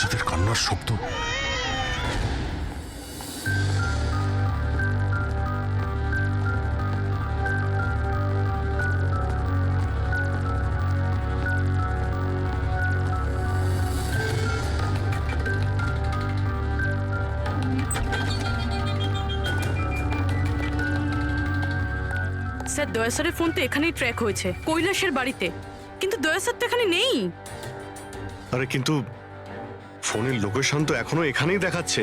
বাচ্চাদের কান্নার শব্দ। স্যার দয়া স্যারের ফোন তো এখানেই ট্র্যাক হয়েছে, কৈলাসের বাড়িতে, কিন্তু দয়া স্যার তো এখানে নেই। আরে কিন্তু ফোনের লোকেশন তো এখনো এখানেই দেখাচ্ছে।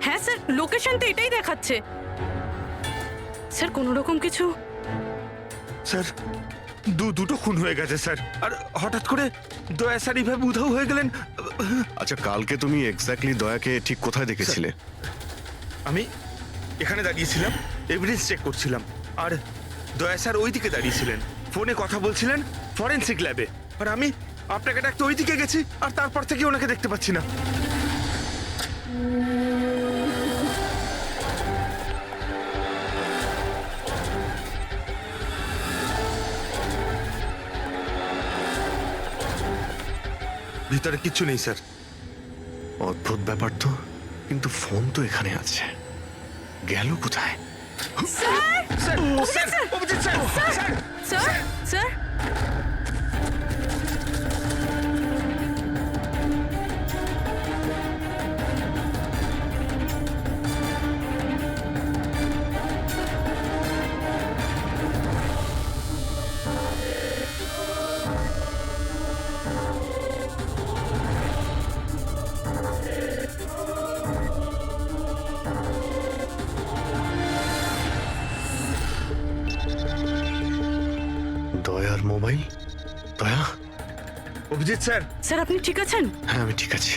হ্যাঁ স্যার, লোকেশন তো এটাই দেখাচ্ছে। স্যার কোনো রকম কিছু? স্যার দুটো খুন হয়ে গেছে স্যার, আর হঠাৎ করে দয়া স্যার এইভাবে উধাও হয়ে গেলেন। আচ্ছা, কালকে তুমি এক্স্যাক্টলি দয়াকে ঠিক কোথায় দেখেছিলে? আমি এখানে দাঁড়িয়েছিলাম, এভিডেন্স চেক করছিলাম, আর দয়া স্যার ওইদিকে দাঁড়িয়েছিলেন, ফোনে কথা বলছিলেন ফরেন্সিক ল্যাবে, আর আমি আপনাকে ডাকতে ওইদিকে গেছি, আর তারপর থেকে ওনাকে দেখতে পাচ্ছি না। ভিতরে কিচ্ছু নেই স্যার। অদ্ভুত ব্যাপার তো, কিন্তু ফোন তো এখানে আছে, গেল কোথায়? Sir sir Abhijit sir! Abhijit sir sir sir sir দয়ার মোবাইল। দয়া? অভিজিৎ স্যার, স্যার আপনি ঠিক আছেন? হ্যাঁ, আমি ঠিক আছি।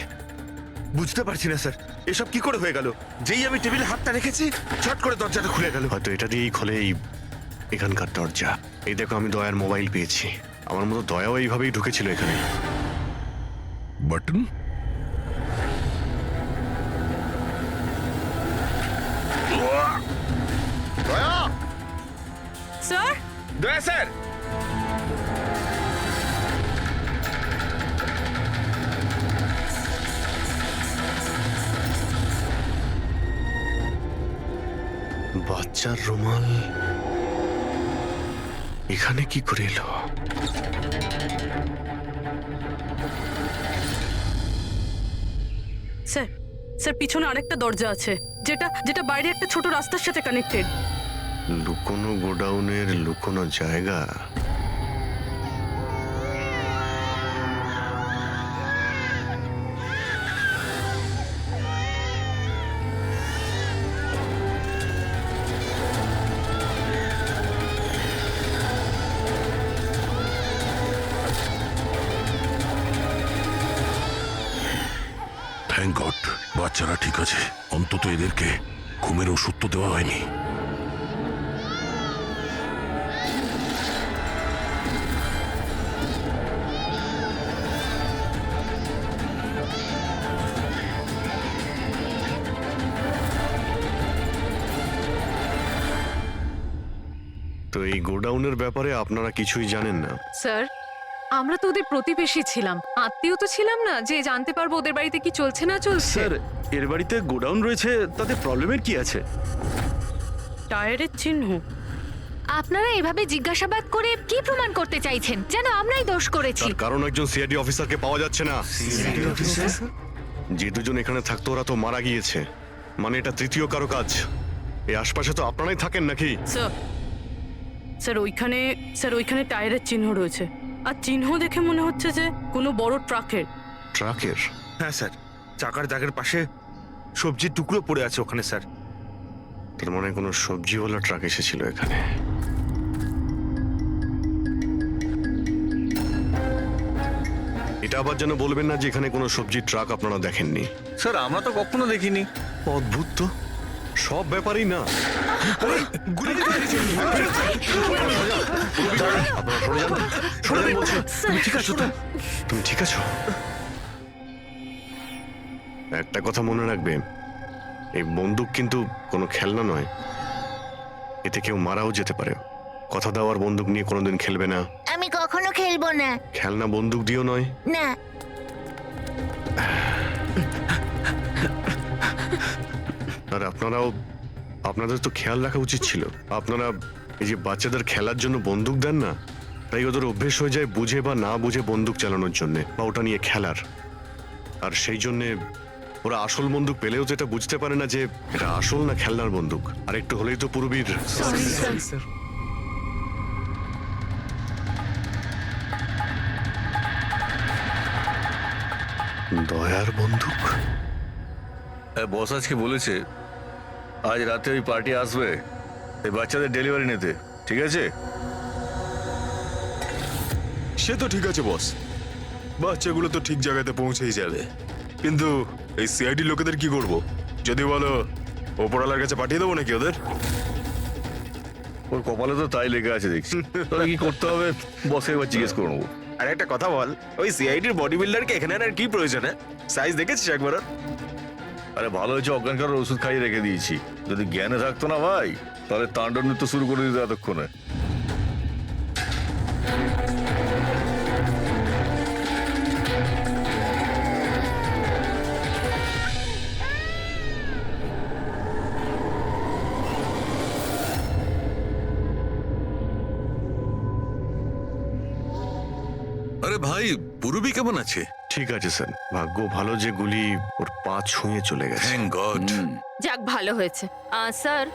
বুঝতে পারছি না স্যার, এসব কি করে হয়ে গেল? যেই আমি টেবিলে হাতটা রেখেছি ছট করে দরজাটা খুলে গেল। হয়তো এটা দিয়েই খোলে এই এখানকার দরজা। এই দেখো, আমি দয়ার মোবাইল পেয়েছি। আমার মতো দয়াও এইভাবেই ঢুকেছিল এখানে। বাটন? দয়া! স্যার দয়া স্যার! বাচ্চার রুমাল এখানে কি করে এলো? স্যার স্যার পিছনে আরেকটা দরজা আছে, যেটা যেটা বাইরে একটা ছোট রাস্তার সাথে কানেক্টেড। লুকোনো গোডাউনের লুকোনো জায়গা। থ্যাংক গড, বাচ্চারা ঠিক আছে। অন্তত এদেরকে ঘুমের ওষুধ তো দেওয়া হয়নি। তো এই গোডাউনের ব্যাপারে আপনারা কিছুই জানেন না? স্যার আমরা তো ওদের প্রতিবেশী ছিলাম, আত্মীয় তো ছিলাম না যে জানতে পারবো ওদের বাড়িতে কি চলছে না চলছে। স্যার এর বাড়িতে গোডাউন রয়েছে, তাতে প্রবলেমের কি আছে? টায়ারের চিহ্ন। আপনারা এভাবে জিজ্ঞাসাবাদ করে কি প্রমাণ করতে চাইছেন? যেন আমরাই দোষ করেছি। তার কারণ একজন সিআইডি অফিসারকে পাওয়া যাচ্ছে না। যে দুজন এখানে থাকতো ওরা তো মারা গিয়েছে, মানে এটা তৃতীয় কারো কাজ। এই আশপাশে তো আপনারাই থাকেন নাকি? স্যার স্যার ওইখানে টায়ারের চিহ্ন রয়েছে, আর চিহ্ন দেখে মনে হচ্ছে যে কোনো বড় ট্রাকের। ট্রাকের? হ্যাঁ স্যার, চাকার দাগের পাশে সবজির টুকরো পড়ে আছে ওখানে স্যার। তার মানে কোনো সবজিওয়ালা ট্রাক এসেছিল এখানে। এটা আবার যেন বলবেন না যে এখানে কোনো সবজির ট্রাক আপনারা দেখেননি। স্যার আমরা তো কখনো দেখিনি। অদ্ভুত তো, সব ব্যাপারই না। আপনারা সরে যান, সরে যান বলছি। তুমি ঠিক আছো তো? তুমি ঠিক আছো? একটা কথা মনে রাখবে, এই বন্দুক কিন্তু কোনো খেলনা নয়, এতে কেউ মারাও যেতে পারে। কথা দেওয়ার বন্দুক নিয়ে কোনোদিন খেলবে না। আমি কখনো খেলবো না। খেলনা বন্দুক দিয়েও নয়। না। আর আপনাদের তো খেয়াল রাখা উচিত ছিল। আপনারা এই যে বাচ্চাদের খেলার জন্য বন্দুক দেন না, তাই ওদের অভ্যেস হয়ে যায় বুঝে বা না বুঝে বন্দুক চালানোর জন্য বা ওটা নিয়ে খেলার। আর সেই জন্যে ওরা আসল বন্দুক পেলেও যেটা বুঝতে পারে না যে এটা আসল না খেলনার বন্দুক। আর একটু হলেই তো পুরবীর দয়ার বন্দুক। বস আজকে বলেছে আজ রাতে ওই পার্টি আসবে এই বাচ্চাদের ডেলিভারি নিতে, ঠিক আছে? সে তো ঠিক আছে বস, বাচ্চাগুলো তো ঠিক জায়গাতে পৌঁছেই যাবে। কিন্তু এই সিআইডি লোকেদের কি করব? যদি বলো ওপরওয়ালার কাছে পাঠিয়ে দেবো নাকি ওদের? ওর কপালে তো তাই লেগে আছে দেখছি। তবে কি করতে হবে বসে এবার জিজ্ঞেস করে নেবো। আর একটা কথা বল, ওই সিআইডির বডি বিল্ডারকে এখানে আর কি প্রয়োজন? সাইজ দেখেছিস একবার? আরে ভালো হয়েছে অজ্ঞান করার ওষুধ খাইয়ে রেখে দিয়েছি। যদি জ্ঞানে থাকতো না ভাই, তাহলে তাণ্ডব নৃত্য শুরু করে দিত এতক্ষণে। আরে ভাই, পুরবী কেমন আছে? ঠিক আছে স্যার, ভাগ্য ভালো যে গুলি ওর পা ছুঁয়ে চলে গেছে। Thank god. যাক ভালো হয়েছে। স্যার,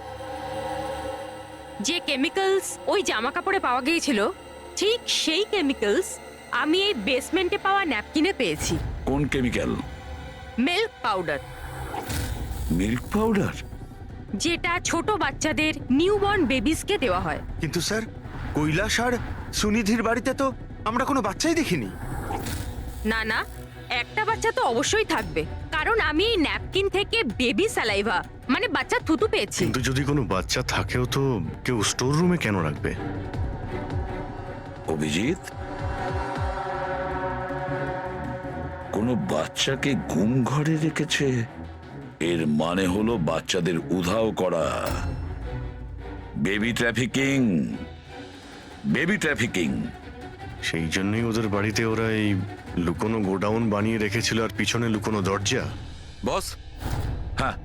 যে কেমিক্যালস ওই জামা কাপড়ে পাওয়া গিয়েছিল ঠিক সেই কেমিক্যালস আমি এই বেসমেন্টে পাওয়া ন্যাপকিনে পেয়েছি। কোন chemical? Milk powder, milk powder? যেটা ছোট বাচ্চাদের নিউবর্ন বেবিসকে দেওয়া হয়। কিন্তু স্যার, কৈলাস আর সুনিধির বাড়িতে তো আমরা কোনো বাচ্চাই দেখিনি। না না, একটা বাচ্চা তো অবশ্যই থাকবে, কারণ আমি এই ন্যাপকিন থেকে বেবি স্যালাইভা মানে বাচ্চা থুতু পেয়েছি। কিন্তু যদি কোনো বাচ্চা থাকেও তো কেউ স্টোর রুমে কেন রাখবে? অভিজিৎ, কোনো বাচ্চাকে গুম ঘরে রেখেছে, এর মানে হলো বাচ্চাদের উধাও করা। Baby trafficking, baby trafficking. সেই জন্যই ওদের বাড়িতে ওরা এই লুকোনো গোডাউন বানিয়ে রেখেছিল আর পিছনে লুকোনো দরজা। বস, হ্যাঁ,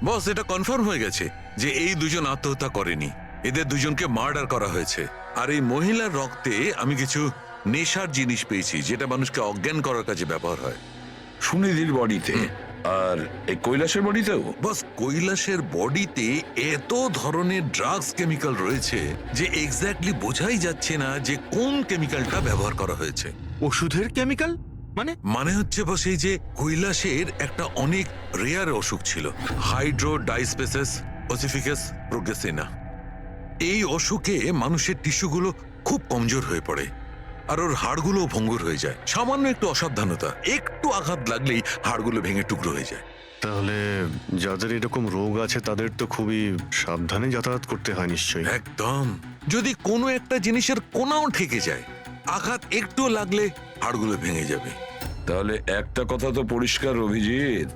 বস এটা কনফার্ম হয়ে গেছে যে এই দুজন আত্মহত্যা করেনি, এদের দুজনকে মার্ডার করা হয়েছে। আর এই মহিলার রক্তে আমি কিছু নেশার জিনিস পেয়েছি যেটা মানুষকে অজ্ঞান করার কাজে ব্যবহার হয়। সুনিধির বডিতে আর এই কৈলাসের বডিতেও? বস, কৈলাসের বডিতে এত ধরনের ড্রাগস কেমিক্যাল রয়েছে যে এক্স্যাক্টলি বোঝাই যাচ্ছে না যে কোন কেমিক্যালটা ব্যবহার করা হয়েছে। ওষুধের কেমিক্যাল মানে হচ্ছে বস, এই যে কৈলাসের একটা অনেক রেয়ার অসুখ ছিল, হাইড্রোডাইস্পেসিস ওসিফিকাস প্রোগ্রেসিনা। এই অসুখে মানুষের টিস্যুগুলো খুব কমজোর হয়ে পড়ে আর ওর হাড়গুলো ভঙ্গুর হয়ে যায়। সামান্য একটু অসাবধানতা, একটু আঘাত লাগলেই হাড়গুলো ভেঙে টুকরো হয়ে যায়। তাহলে যাদের এরকম রোগ আছে তাদের তো খুবই সাবধানে যাতায়াত করতে হয় নিশ্চয়ই। একদম, যদি কোনো একটা জিনিসের কোনাও ঠেকে যায়, আঘাত একটু লাগলে হাড়গুলো ভেঙে যাবে। তাহলে একটা কথা তো পরিষ্কার অভিজিৎ,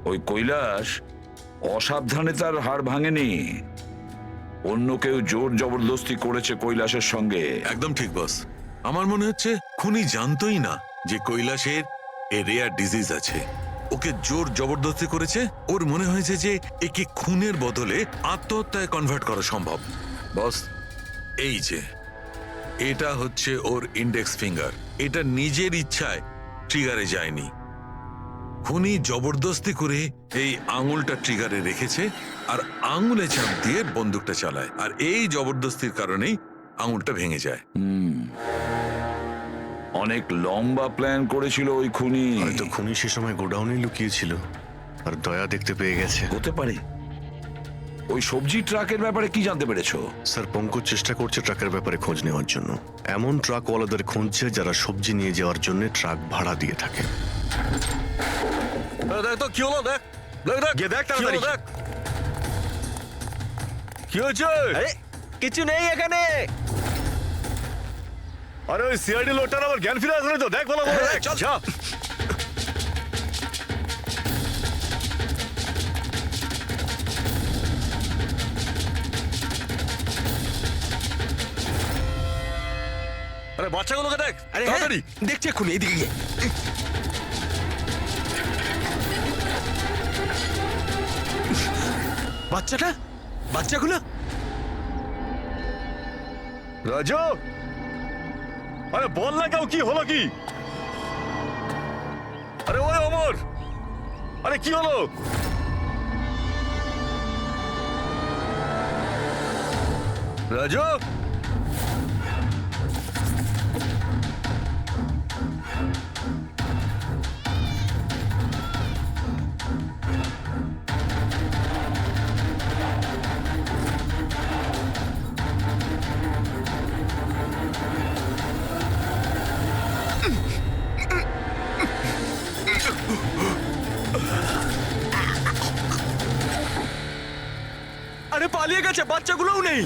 ওই কৈলাস অসাবধানে তার হাড় ভাঙেনি, অন্য কেউ জোর জবরদস্তি করেছে কৈলাসের সঙ্গে। একদম ঠিক বস, আমার মনে হচ্ছে খুনি জানতোই না যে কৈলাসের এ রেয়ার ডিজিজ আছে। ওকে জোর জবরদস্তি করেছে, ওর মনে হয়েছে যে একে খুনের বদলে আত্মহত্যায় কনভার্ট করা সম্ভব। বস, এই যে এটা হচ্ছে ওর ইন্ডেক্স ফিঙ্গার, এটা নিজের ইচ্ছায় ট্রিগারে যায়নি। খুনি জবরদস্তি করে এই আঙুলটা ট্রিগারে রেখেছে আর আঙুলে চাপ দিয়ে বন্দুকটা চালায়, আর এই জবরদস্তির কারণেই আঙুলটা ভেঙে যায়। অনেক লম্বা প্ল্যান করেছিল ওই খুনি। হয়তো খুনি সে সময় গোডাউনে লুকিয়েছিল আর দয়া দেখতে পেয়ে গেছে। হতে পারে। ওই সবজি ট্রাকের ব্যাপারে কি জানতে পেরেছো? স্যার, পঙ্কজ চেষ্টা করছে ট্রাকের ব্যাপারে খোঁজ নেওয়ার জন্য। এমন ট্রাকওয়ালাদের খুঁজছে যারা সবজি নিয়ে যাওয়ার জন্য ট্রাক ভাড়া দিয়ে থাকে। দেখ তো কি হলো, দেখ গিয়ে দেখ তাড়াতাড়ি। কি হয়েছে? কিছু নেই এখানে। আরে ওই সিআইডি লোকটার আবার জ্ঞান ফিরে আসলে তো, দেখ ভালো করে দেখ। চল। যা। আরে বাচ্চাগুলোকে দেখ তাড়াতাড়ি। দেখছি এক্ষুনি, এইদিকে গিয়ে। বাচ্চাগুলো রাজু, আরে বল না কেউ, কি হলো কি? আরে ওই অমর, আরে কি হলো? রাজু, আরে পালিয়ে গেছে, বাচ্চাগুলোও নেই।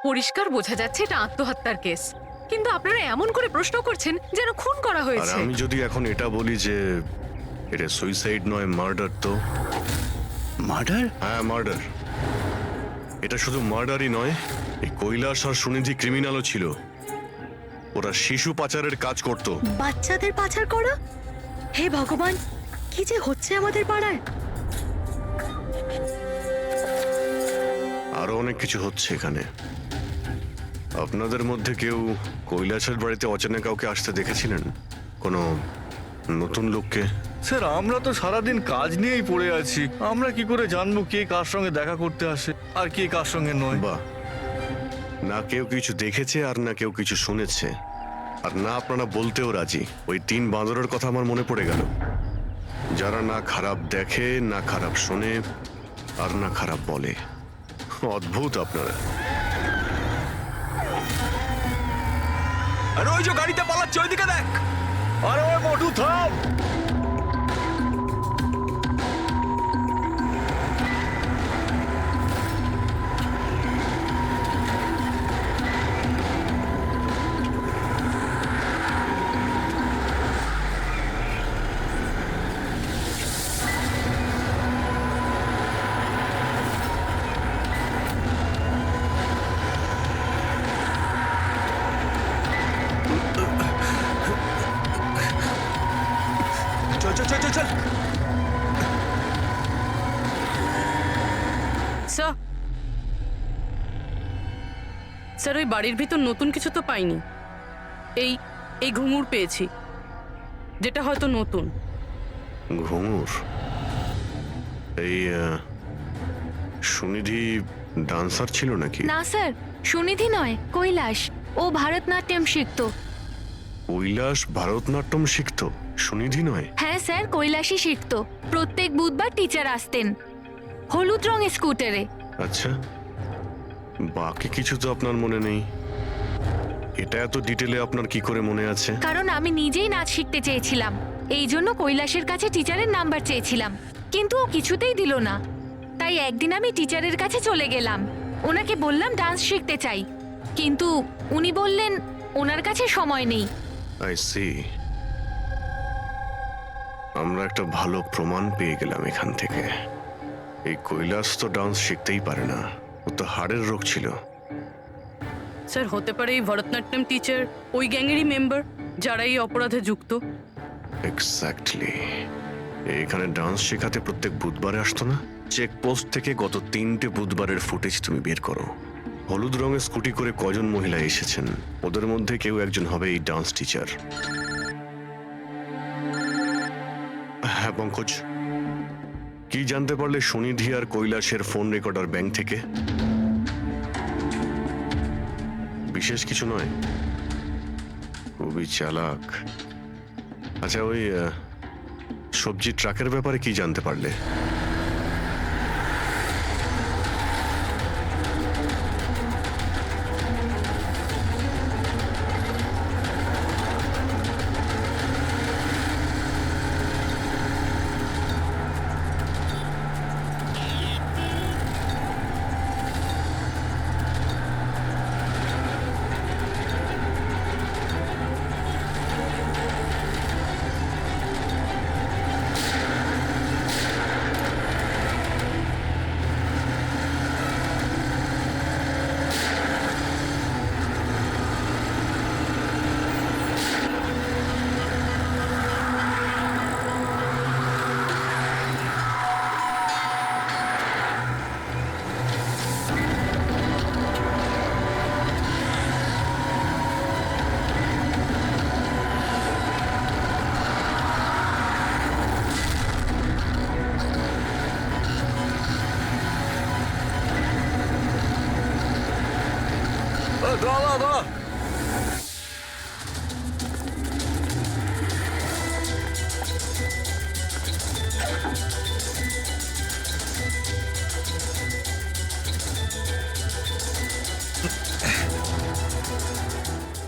পরিষ্কার বোঝা যাচ্ছে এটা আত্মহত্যার কেস, কিন্তু আপনারা এমন করে প্রশ্ন করছেন যেন খুন করা আর হয়েছে। আমি যদি এখন এটা বলি যে এটা সুইসাইড নয় মার্ডার, তো মার্ডার? হ্যাঁ মার্ডার। এটা শুধু মার্ডারই নয়, এই কৈলাস আর সুনিধি ক্রিমিনালও ছিল। ওরা শিশু পাচারের কাজ করত। বাচ্চাদের পাচার করা? হে ভগবান, কি যে হচ্ছে আমাদের পাড়ায়। আরো অনেক কিছু হচ্ছে এখানে। আপনাদের মধ্যে কেউ কৈলাসের বাড়িতে অচেনা কাউকে আসতে দেখেছিলেন? কোনো নতুন লোককে? স্যার, আমরা তো সারাদিন কাজ নিয়েই পড়ে আছি, আমরা কি করে জানবো কে কার সঙ্গে দেখা করতে আসে আর কে কার সঙ্গে নয়? বাহ, না কেউ কিছু দেখেছে আর না কেউ কিছু শুনেছে, আর না আপনারা বলতেও রাজি। ওই 3 বাঁদরের কথা আমার মনে পড়ে গেল, যারা না খারাপ দেখে, না খারাপ শোনে, আর না খারাপ বলে। অদ্ভুত আপনারা। আরে ওই যে গাড়িতে পালাচ্ছে, ওইদিকে দেখ। আরে ওই মোটু থাম! চল চল চল চল চল। স্যার, স্যার ওই বাড়ির ভিতর নতুন কিছু তো পাইনি। এই এই ঘুঙুর পেয়েছি, যেটা হয়তো নতুন। ঘুঙুর? এই সুনিধি ডান্সার ছিল নাকি? না স্যার, সুনিধি নয়, কৈলাস। ও ভারতনাট্যম শিখতো। কৈলাস ভারতনাট্যম শিখতো, সুনিধি নয়? হ্যাঁ স্যার, কৈলাসই শিখতো। প্রত্যেক বুধবার টিচার আসতেন হলুদ রঙের স্কুটারে। আচ্ছা, বাকি কিছু তো আপনার মনে নেই। এটা এত ডিটেলে আপনার কি করে মনে আছে? কারণ আমি নিজেই নাচ শিখতে চেয়েছিলাম, এই জন্য কৈলাসের কাছে টিচারের নাম্বার চেয়েছিলাম, কিন্তু ও কিছুতেই দিল না। তাই একদিন আমি টিচারের কাছে চলে গেলাম, ওনাকে বললাম ডান্স শিখতে চাই, কিন্তু উনি বললেন ওনার কাছে সময় নেই। I see. আমরা একটা ভালো প্রমাণ পেয়ে গেলাম এখান থেকে। এই কৈলাস তো ডান্স শিখতেই পারে না, ও তো হাড়ের রোগ ছিল। স্যার হতে পারে এই ভরতনাট্যম টিচার ওই গ্যাংয়েরই মেম্বার, যারা এই অপরাধে যুক্ত। এক্স্যাক্টলি। এখানে ডান্স শেখাতে প্রত্যেক বুধবারে আসতো না? চেকপোস্ট থেকে গত 3টে বুধবারের ফুটেজ তুমি বের করো। হলুদ রঙের স্কুটি করে কজন মহিলা এসেছেন, ওদের মধ্যে কেউ একজন হবে এই ডান্স টিচার। হ্যাঁ পঙ্কজ, কি জানতে পারলে সুনিধি আর কৈলাসের ফোন রেকর্ডার ব্যাংক থেকে? বিশেষ কিছু নয়, খুবই চালাক। আচ্ছা, ওই সবজি ট্রাকের ব্যাপারে কি জানতে পারলে?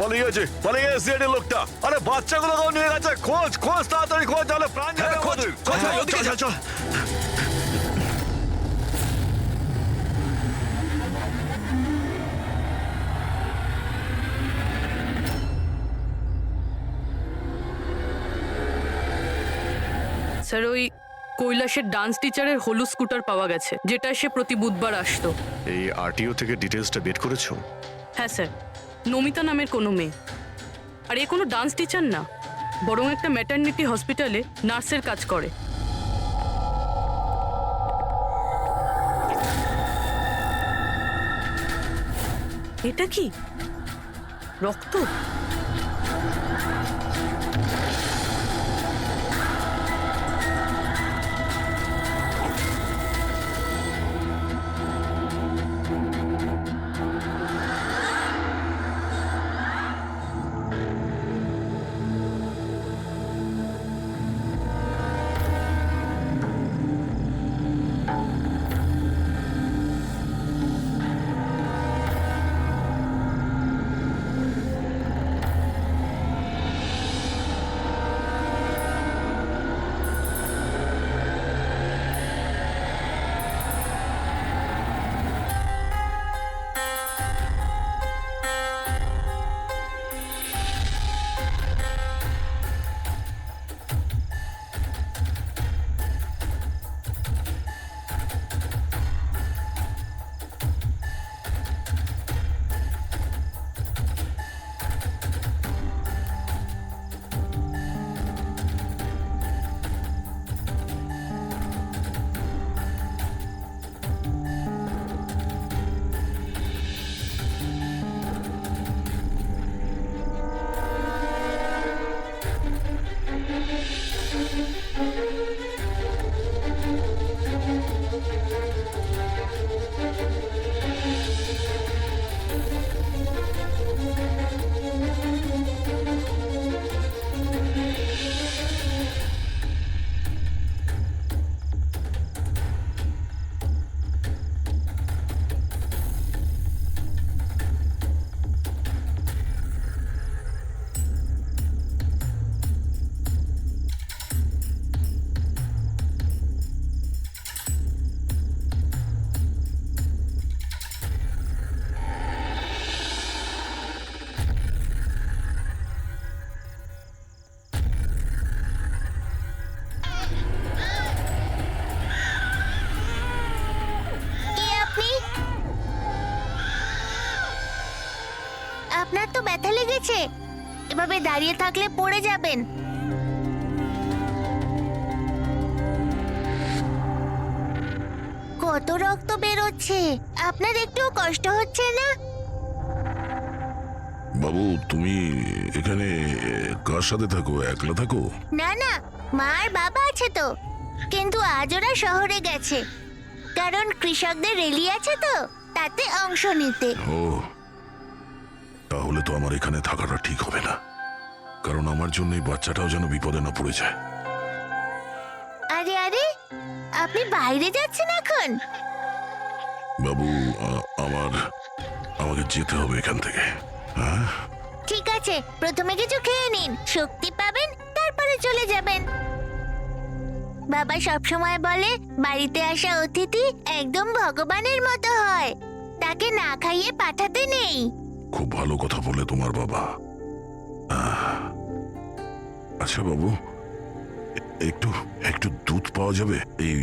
পালিয়ে গেছে সিআইডি লোকটা। আরে বাচ্চাগুলো নিয়ে গেছে, খোঁজ খোঁজ তাড়াতাড়ি খোঁজ, তাহলে প্রাণ যাবে আমাদের। চল, চল। স্যার, ওই কৈলাসের ডান্স টিচারের হলুদ স্কুটার পাওয়া গেছে, যেটা সে প্রতি বুধবার আসতো। এই আরটিও থেকে ডিটেলসটা বের করেছো? হ্যাঁ স্যার, নমিতা নামের কোনো মেয়ে। আর এ কোনো ডান্স টিচার না, বরং একটা ম্যাটারনিটি হসপিটালে নার্সের কাজ করে। এটা কি রক্ত? আপনার তো ব্যথা লেগেছে, এভাবে দাঁড়িয়ে থাকলে পড়ে যাবেন। কত রক্ত বেরোচ্ছে, আপনার একটু কষ্ট হচ্ছে না? বাবু, তুমি এখানে কার সাথে থাকো? একলা থাকো? না না, মা আর বাবা আছে তো, কিন্তু আজ ওরা শহরে গেছে, কারণ কৃষকদের রেলি আছে তো, তাতে অংশ নিতে। ও, তাহলে তো আমার এখানে থাকাটা ঠিক হবে না, কারণ আমার জন্য এই বাচ্চাটাও যেন বিপদে না পড়ে যায়। আরে আরে, আপনি বাইরে যাচ্ছেন এখন? বাবু, আমাকে যেতে হবে এখান থেকে। হ্যাঁ, ঠিক আছে, প্রথমে কিছু খেয়ে নিন, শক্তি পাবেন, তারপরে চলে যাবেন। বাবা সবসময় বলে বাড়িতে আসা অতিথি একদম ভগবানের মতো হয়, তাকে না খাইয়ে পাঠাতে নেই। খুব ভালো কথা বলে তোমার বাবা। আচ্ছা বাবু, একটু একটু দুধ পাওয়া যাবে এই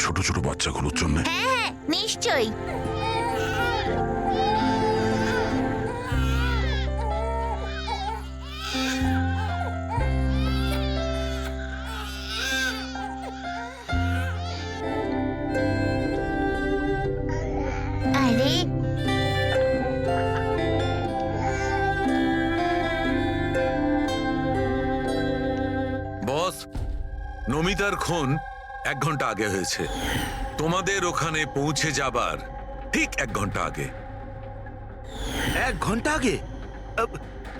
ছোট ছোট বাচ্চাগুলোর জন্য? হ্যাঁ হ্যাঁ, নিশ্চয়ই। আরে, বস, নমিতার খুন 1 ঘন্টা আগে হয়েছে, তোমাদের ওখানে পৌঁছে যাবার ঠিক 1 ঘন্টা আগে। 1 ঘন্টা আগে?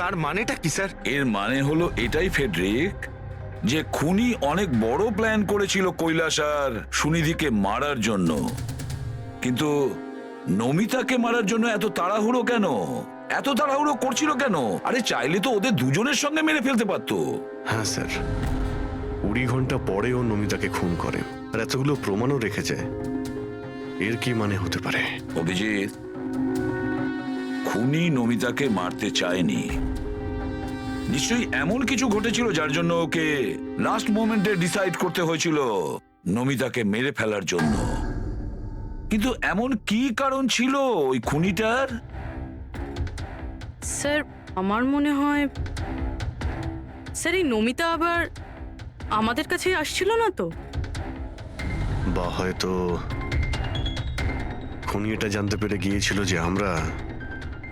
তার মানেটা কি স্যার? এর মানে হলো এটাই ফেডরিক, যে খুনি অনেক বড় প্ল্যান করেছিল কৈলাস আর সুনিধিকে মারার জন্য, কিন্তু নমিতাকে মারার জন্য এত তাড়াহুড়ো কেন? এত তাড়াহুড়ো করছিল কেন? আরে চাইলে তো ওদের দুজনের সঙ্গে মেরে ফেলতে পারতো। হ্যাঁ স্যার, 20 ঘন্টা পরেও নমিতাকে খুন করে, আর এতগুলো প্রমাণও রেখেছে। এর কি মানে হতে পারে? অভিজিৎ, খুনি নমিতাকে মারতে চায়নি। নিশ্চয়ই এমন কিছু ঘটেছিল যার জন্য ওকে লাস্ট মোমেন্টে ডিসাইড করতে হয়েছিল নমিতাকে মেরে ফেলার জন্য। কিন্তু এমন কি কারণ ছিল ওই খুনিটার? স্যার আমার মনে হয় স্যার এই নমিতা আবার আমাদের কাছে আসছিল না তো? বা হয়তো খুনি এটা জানতে পেরে গিয়েছিল যে আমরা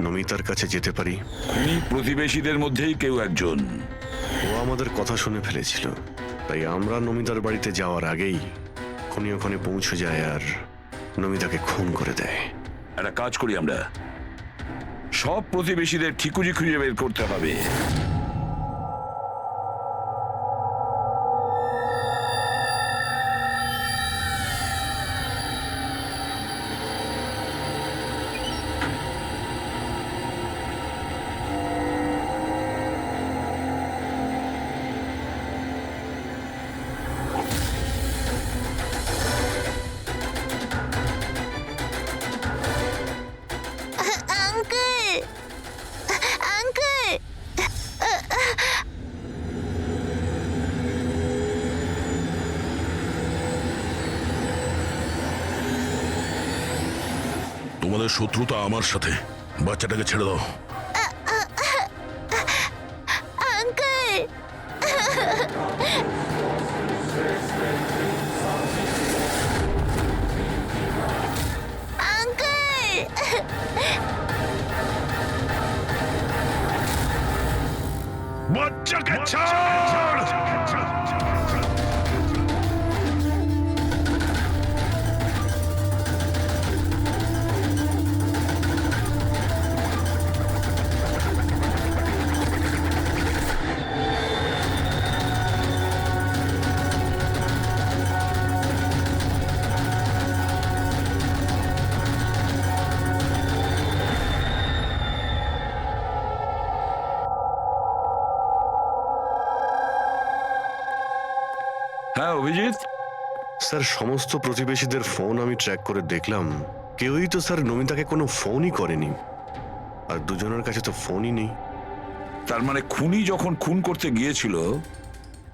নমিতার কাছে যেতে পারি। খুনি প্রতিবেশীদের মধ্যেই কেউ একজন। ও আমাদের কথা শুনে ফেলেছিল, তাই আমরা নমিতার বাড়িতে যাওয়ার আগেই খুনি ওখানে পৌঁছে যায় আর নমিতাকে খুন করে দেয়। একটা কাজ করি, আমরা সব প্রতিবেশীদের ঠিকুজি খুঁজে বের করতে হবে। আঙ্কেল, আঙ্কেল, তোমাদের শত্রুতা আমার সাথে, বাচ্চাটাকে ছেড়ে দাও। আঙ্কেল, আঙ্কেল, বাচ্চাকে ছাড়! হ্যাঁ অভিজিৎ, স্যার, সমস্ত প্রতিবেশীদের ফোন আমি ট্র্যাক করে দেখলাম, কেউই তো স্যার নমিতাকে কোনো ফোনই করেনি, আর দুজনের কাছে তো ফোনই নেই। তার মানে খুনি যখন খুন করতে গিয়েছিল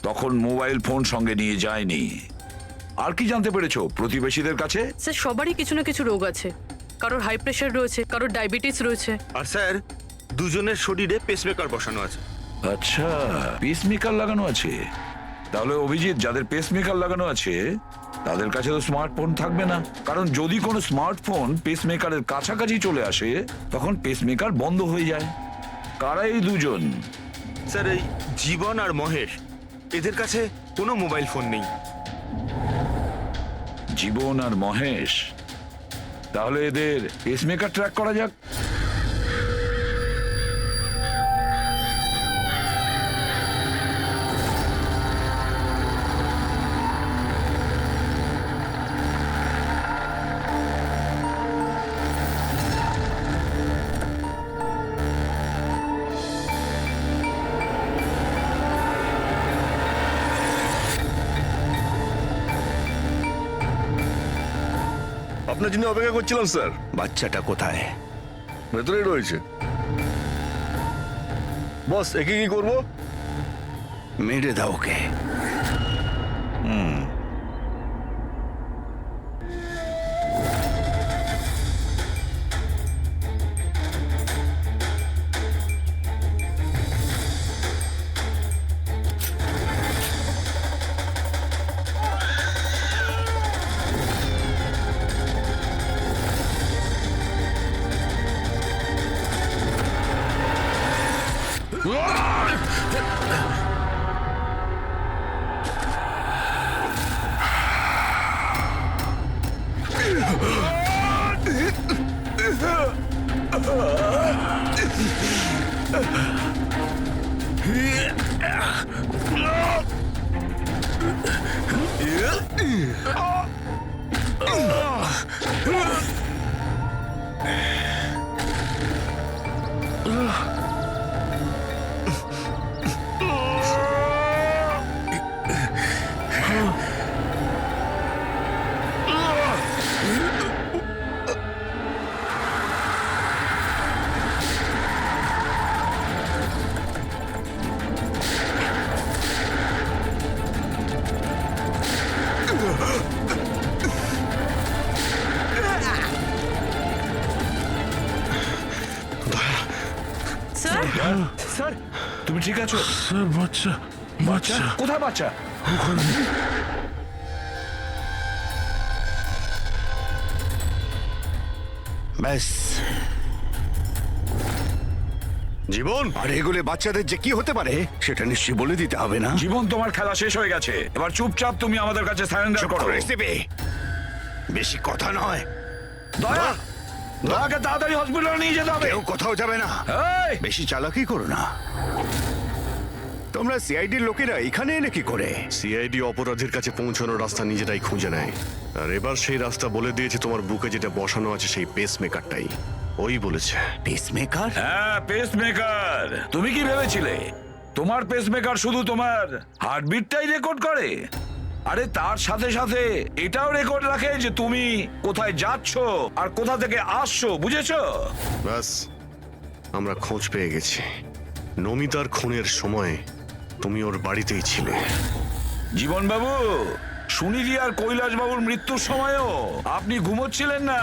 তখন মোবাইল ফোন সঙ্গে নিয়ে যায়নি। আর কি জানতে পেরেছো প্রতিবেশীদের কাছে? স্যার সবারই কিছু না কিছু রোগ আছে, কারোর হাই প্রেশার রয়েছে, কারোর ডায়াবেটিস রয়েছে। আর স্যার, দুজনের শরীরে পেসমেকার বসানো আছে। আচ্ছা, পেসমেকার লাগানো আছে। তাহলে অভিজিৎ, যাদের পেসমেকার লাগানো আছে তাদের কাছে তো স্মার্টফোন থাকবে না, কারণ যদি কোনো স্মার্টফোন পেসমেকারের কাছাকাছি চলে আসে তখন পেসমেকার বন্ধ হয়ে যায়। কারা এই দুজন? স্যার, এই জীবন আর মহেশ, এদের কাছে কোনো মোবাইল ফোন নেই। জীবন আর মহেশ? তাহলে এদের পেসমেকার ট্র্যাক করা যাক। আপনার জন্য অপেক্ষা করছিলাম স্যার। বাচ্চাটা কোথায়? ভেতরেই রয়েছে। বস, একে কি করবো? মেরে দাও ওকে। স্যার তুমি ঠিক আছো? বাচ্চা বাচ্চা কোথায় বাচ্চা? ব্যাস, জীবন, আর এগুলো বাচ্চাদের যে কি হতে পারে সেটা নিশ্চয়ই বলে দিতে হবে না? জীবন, তোমার খেলা শেষ হয়ে গেছে, এবার চুপচাপ তুমি আমাদের কাছে সারেন্ডার চুপ করো। করে দেবে। বেশি কথা নয়, দয়া, দয়াকে তাড়াতাড়ি হসপিটালে নিয়ে যেতে হবে। কেউ কোথাও যাবে না। এই, বেশি চালাকি করো না। তোমরা সিআইডির লোকেরা এখানে এলে কি করে? সিআইডি অপরাধীর কাছে পৌঁছানোর রাস্তা নিজেরাই খুঁজে নেয়, আর এবার সেই রাস্তা বলে দিয়েছে তোমার বুকে যেটা বসানো আছে সেই পেসমেকারটাই। ওই বলেছে। পেসমেকার? হ্যাঁ, পেসমেকার। তুমি কি ভেবেছিলে তোমার পেসমেকার শুধু তোমার হার্টবিটটাই রেকর্ড করে? আরে তার সাথে সাথে এটাও রেকর্ড রাখে যে তুমি কোথায় যাচ্ছ আর কোথা থেকে আসছো, বুঝেছো? ব্যাস, আমরা খোঁজ পেয়ে গেছি। নমিতার খুনের সময় তুমি ওর বাড়িতেই ছিলে। জীবন বাবু, সুনীতি আর কৈলাস বাবুর মৃত্যুর সময়ও আপনি ঘুমোচ্ছিলেন না,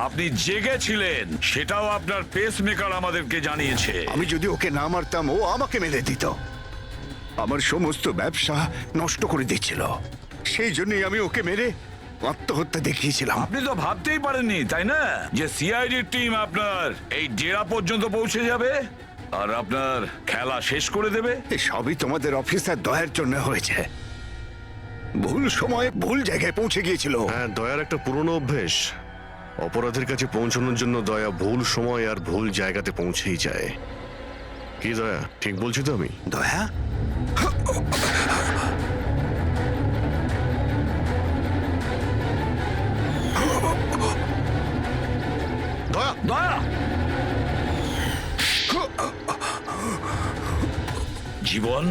আপনি জেগেছিলেন। সেটাও আপনার পেসমেকার আমাদেরকে জানিয়েছে। আমি যদি ওকে না মারতাম ও আমাকে মেরে দিত। আমার সমস্ত ব্যবসা নষ্ট করে দিচ্ছিল, সেই জন্যই আমি ওকে মেরে আত্মহত্যা দেখিয়েছিলাম। আপনি তো ভাবতেই পারেননি, তাই না, যে সিআইডির টিম আপনার এই ডেরা পর্যন্ত পৌঁছে যাবে আর আপনার খেলা শেষ করে দেবে। সবই তোমাদের অফিসার দয়ার জন্য হয়েছে। ভুল সময়ে ভুল জায়গায় পৌঁছে গিয়েছিল। হ্যাঁ, দয়ার একটা পুরনো অভ্যেস। অপরাধের কাছে পৌঁছানোর জন্য দয়া ভুল সময় আর ভুল জায়গাতে পৌঁছেই যায়। কি দয়া, ঠিক বলছি তো আমি? দয়া, দয়া, দয়া, জীবন,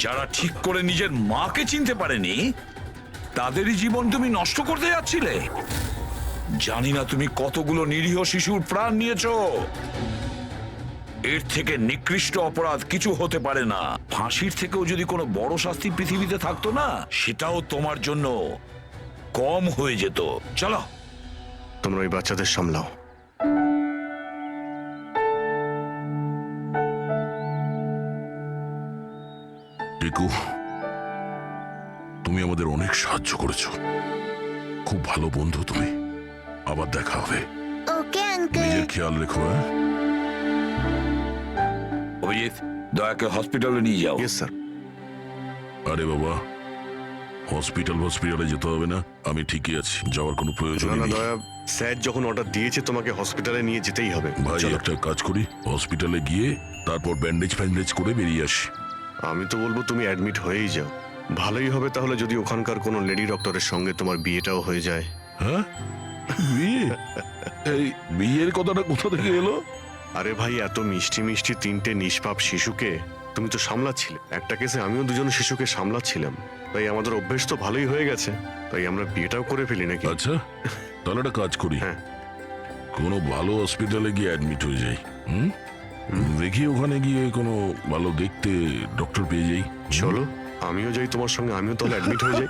যারা ঠিক করে নিজের মাকে চিনতে পারেনি তাদেরই জীবন তুমি নষ্ট করতে যাচ্ছিলে। জানি না তুমি কতগুলো নিরীহ শিশুর প্রাণ নিয়েছো। এর থেকে নিকৃষ্ট অপরাধ কিছু হতে পারে না। ফাঁসির থেকেও যদি কোনো বড় শাস্তি পৃথিবীতে থাকতো না, সেটাও তোমার জন্য কম হয়ে যেত। চলো, তোমরা ওই বাচ্চাদের সামলাও। টিকু, তুমি আমাদের অনেক সাহায্য করেছো, খুব ভালো বন্ধু তুমি। আবার দেখা হবে। Okay uncle. নিজের খেয়াল রেখো। হ্যাঁ, অভিজিৎ, দয়াকে হসপিটালে নিয়ে যাও। Yes sir. আরে বাবা, হসপিটালে যেতে হবে না, আমি ঠিকই আছি, যাওয়ার কোনো প্রয়োজন না না নেই। দয়া, স্যার যখন অর্ডার দিয়েছে তোমাকে হসপিটালে নিয়ে যেতেই হবে। ভাই, চলো। একটা কাজ করি, হসপিটালে গিয়ে তারপর ব্যান্ডেজ ফ্যান্ডেজ করে বেরিয়ে আসি। আমি তো বলবো তুমি অ্যাডমিট হয়েই যাও। ভালোই হবে তাহলে যদি ওখানকার কোনো লেডি ডক্টরের সঙ্গে তোমার বিয়েটাও হয়ে যায়। হ্যাঁ, বিয়ে? এই বিয়ের কথাটা কোথা থেকে এলো? আরে ভাই, এত মিষ্টি মিষ্টি তিনটে নিষ্পাপ শিশুকে তুমি তো সামলাচ্ছিলে। একটা কেসে আমিও দুজন শিশুকে সামলাচ্ছিলাম, তাই আমাদের অভ্যেস তো ভালোই হয়ে গেছে। তাই আমরা বিয়েটাও করে ফেলি নাকি? আচ্ছা, তাহলে একটা কাজ করি, হ্যাঁ। কোনো ভালো হসপিটালে গিয়ে অ্যাডমিট হয়ে যাই। দেখি ওখানে গিয়ে কোনো ভালো দেখতে ডক্টর পেয়ে যাই। চলো, আমিও যাই তোমার সঙ্গে, আমিও তাহলে অ্যাডমিট হয়ে যাই।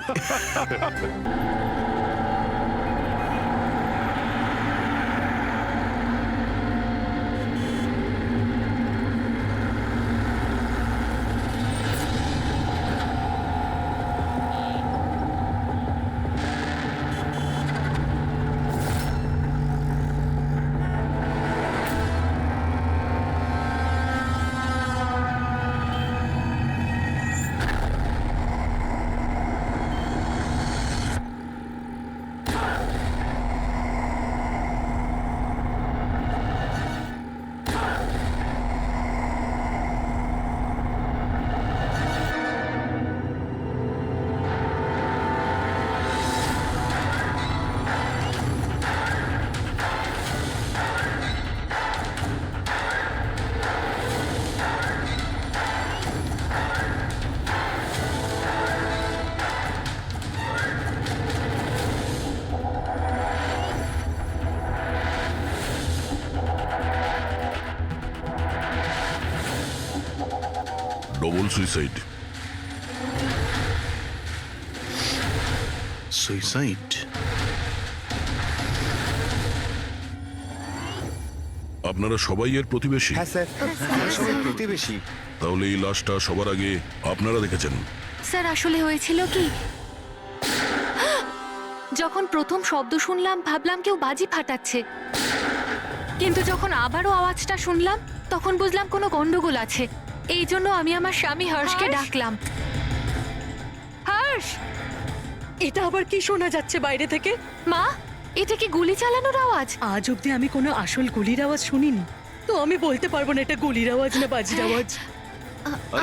Double suicide. সুইসাইড? আপনারা সবাই এর প্রতিবেশী? হ্যাঁ স্যার, আমরা সবাই প্রতিবেশী। তাহলে এই লাশটা সবার আগে আপনারা দেখেছেন? স্যার আসলে হয়েছিল কি, যখন প্রথম শব্দ শুনলাম ভাবলাম কেউ বাজি ফাটাচ্ছে, কিন্তু যখন আবারও আওয়াজটা শুনলাম তখন বুঝলাম কোনো গন্ডগোল আছে। এই জন্য আমি আমার স্বামী হর্ষকে ডাকলাম। হর্ষ! এটা আবার কি শোনা যাচ্ছে বাইরে থেকে? মা, এটা কি গুলি চালানোর আওয়াজ? আজ অব্দি আমি কোনো আসল গুলির আওয়াজ শুনিনি, তো আমি বলতে পারবো না এটা গুলির আওয়াজ না বাজির আওয়াজ।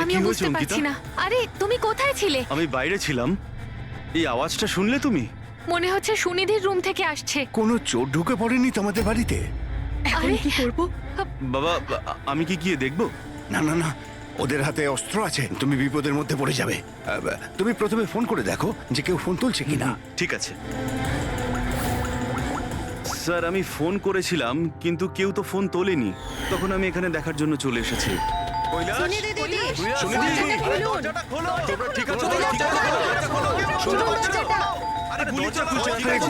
আমি বুঝতে পারছি না। আরে তুমি কোথায় ছিলে? আমি বাইরে ছিলাম। এই আওয়াজটা শুনলে তুমি? মনে হচ্ছে সুনিধির রুম থেকে আসছে। কোনো চোর ঢুকে পড়েনি তোমাদের বাড়িতে? এখন কি করব? বাবা, আমি কি গিয়ে দেখবো? না না না, ওদের হাতে অস্ত্র আছে, তুমি বিপদের মধ্যে পড়ে যাবে। তুমি প্রথমে ফোন করে দেখো যে কেউ ফোন তুলছে কিনা। ঠিক আছে স্যার, আমি ফোন করেছিলাম কিন্তু কেউ তো ফোন তোলেনি। তখন আমি এখানে দেখার জন্য চলে এসেছি।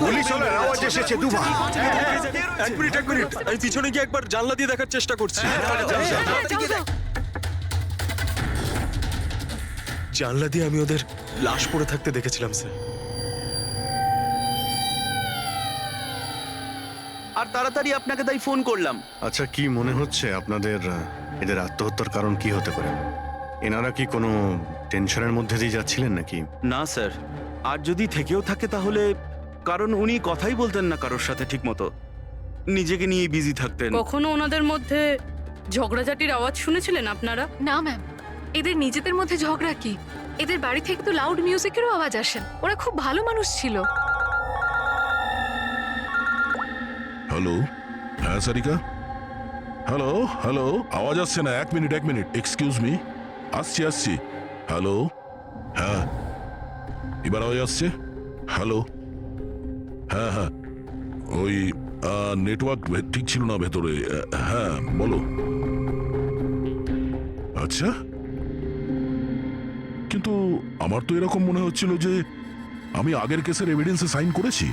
গুলি চলার আওয়াজ এসেছে দুবার। এক মিনিট, আমি পিছনে গিয়ে একবার জানলা দিয়ে দেখার চেষ্টা করছি। জানলা দিয়ে আমি ওদের লাশ পড়ে থাকতে দেখেছিলাম স্যার। আর তাড়াতাড়ি আপনাকে তাই ফোন করলাম। আচ্ছা, কি মনে হচ্ছে আপনাদের এদের আত্মহত্যার কারণ কি হতে পারে? এনারা কি কোনো টেনশনের মধ্যে দিয়ে যাচ্ছিলেন নাকি? না স্যার, আর যদি থেকেও থাকে তাহলে কারণ উনি কথাই বলতেন না কারোর সাথে ঠিক মতো, নিজেকে নিয়ে বিজি থাকতেন। কখনো ওনাদের মধ্যে ঝগড়াঝাটির আওয়াজ শুনেছিলেন আপনারা? না ম্যাম, এদের নিজেদের মধ্যে ঝগড়া কি? এদের বাড়ি থেকে তো লাউড মিউজিকেরও আওয়াজ আসে। ওরা খুব ভালো মানুষ ছিল। হ্যালো, হ্যাঁ সারিকা, হ্যালো হ্যালো, আওয়াজ আসছে না। এক মিনিট, এক্সকিউজ মি, আসছি। হ্যালো, হ্যাঁ এবার আওয়াজ আসছে? হ্যালো, হ্যাঁ, ওই নেটওয়ার্ক ঠিক ছিল না ভেতরে। হ্যাঁ বলো। আচ্ছা, কিন্তু আমার তো এরকম মনে হচ্ছিল যে আমি আগের কেসের এভিডেন্সে সাইন করেছি।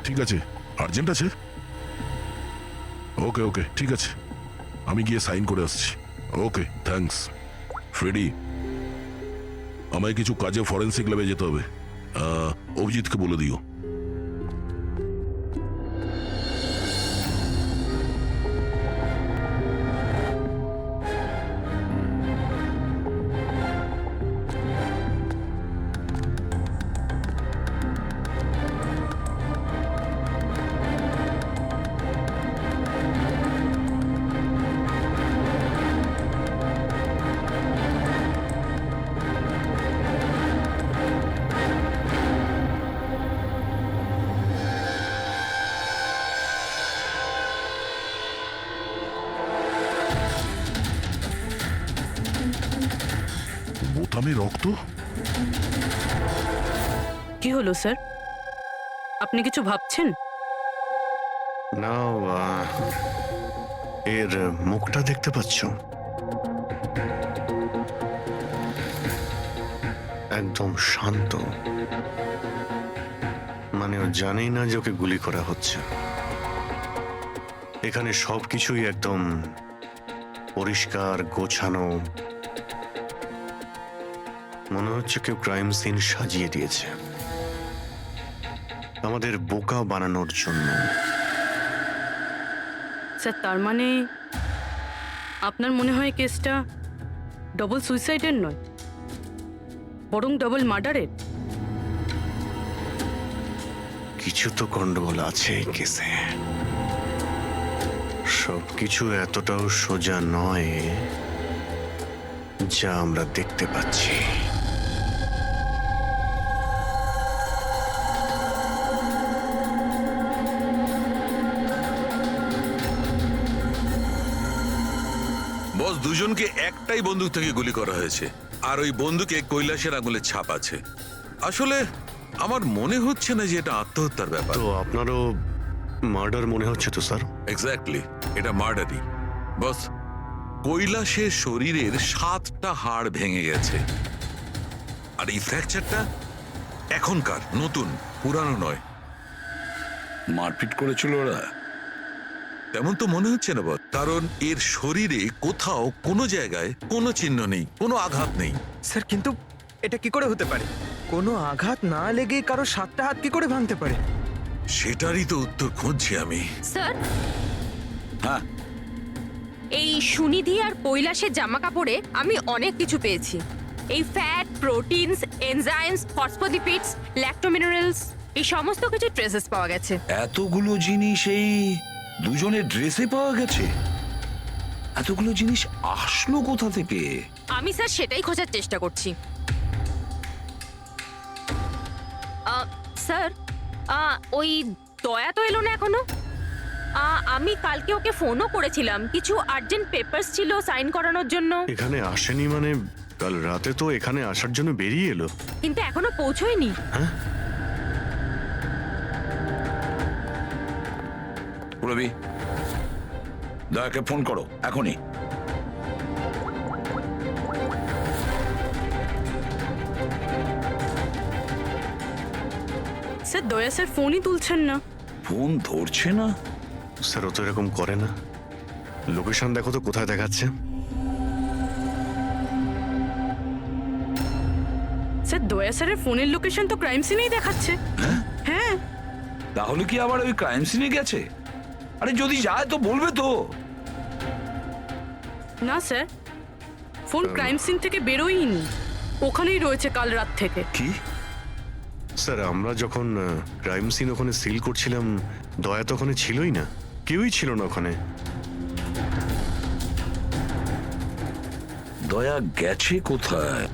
ঠিক আছে, আর্জেন্ট আছে? ওকে, ঠিক আছে, আমি গিয়ে সাইন করে আসছি। ওকে, থ্যাঙ্কস। ফ্রেডি, আমায় কিছু কাজে ফরেন্সিক ল্যাবে যেতে হবে। অভিজিৎকে বলে দিও। বোতামে রক্ত? কি হলো স্যার, আপনি কিছু ভাবছেন? না, এর মুখটা দেখতে পাচ্ছ? একদম শান্ত, মানে ও জানেই না যে ওকে গুলি করা হচ্ছে। এখানে সবকিছুই একদম পরিষ্কার গোছানো, মনে হচ্ছে কেউ ক্রাইম সিন সাজিয়ে দিয়েছে আমাদের বোকা বানানোর জন্য। স্যার, তার মানে আপনার মনে হয় কেসটা ডবল সুইসাইডের নয়, বরং ডবল মার্ডারের? কিছু তো গন্ডগোল আছে এই কেসে। সবকিছু এতটাও সোজা নয় যা আমরা দেখতে পাচ্ছি। বস, দুজনকে একটাই বন্দুক থেকে গুলি করা হয়েছে, আর ওই বন্দুকে কৈলাসের আঙুলের ছাপ আছে। আসলে আমার মনে হচ্ছে না যে এটা আত্মহত্যার ব্যাপার। তো আপনারও মার্ডার মনে হচ্ছে তো স্যার? এক্স্যাক্টলি, এটা মার্ডারই। বস, কৈলাসের শরীরের 7টা হাড় ভেঙে গেছে, আর এই ফ্র্যাকচারটা এখনকার, নতুন, পুরানো নয়। মারপিট করেছিল ওরা? তেমন তো মনে হচ্ছে না বস, কারণ এর শরীরে কোথাও কোনো জায়গায় কোনো চিহ্ন নেই, কোনো আঘাত নেই। স্যার কিন্তু এটা কি করে হতে পারে? কোনো আঘাত না লেগে কারো 7টা হাত কি করে ভাঙতে পারে? সেটারই তো উত্তর খুঁজছি আমি। স্যার, হ্যাঁ, এই সুনিধি আর কৈলাসের জামা কাপড়ে আমি অনেক কিছু পেয়েছি। এই ফ্যাট, প্রোটিনস, এনজাইমস, ফসফোলিপিডস, ল্যাক্টোমিনারেলস, এই সমস্ত কিছু ট্রেসেস পাওয়া গেছে। এতগুলো জিনিস এই দুজনের ড্রেসে পাওয়া গেছে? এতগুলো জিনিস আসলো কোথা থেকে? আমি স্যার সেটাই খোঁজার চেষ্টা করছি। স্যার, ওই দয়া তো এলো না এখনো। আমি কালকে ওকে ফোনও করেছিলাম, কিছু আর্জেন্ট পেপারস ছিল সাইন করানোর জন্য। এখানে আসেনি মানে? কাল রাতে তো এখানে আসার জন্য বেরিয়ে এলো। কিন্তু এখনো পৌঁছয়নি। হ্যাঁ, রবি, দয়াকে ফোন করো এখনই। স্যার, দয়া স্যার ফোনই তুলছেন না। ফোন ধরছে না? স্যার ও তো এরকম করে না। লোকেশন দেখো তো কোথায় দেখাচ্ছে। স্যার, দয়া স্যারের ফোনের লোকেশন তো ক্রাইম সিনেই দেখাচ্ছে। হ্যাঁ। তাহলে কি আবার ওই ক্রাইম সিনে গেছে? আরে যদি যায় তো বলবে তো। না স্যার, ফোন ক্রাইম সিন থেকে বেরোয়নি, ওখানেই রয়েছে কাল রাত থেকে। কি? স্যার আমরা যখন ক্রাইম সিন ওখানে সিল করছিলাম, দয়া তো ওখানে ছিলই না, কেউই ছিল না ওখানে। দয়া গেছে কোথায়?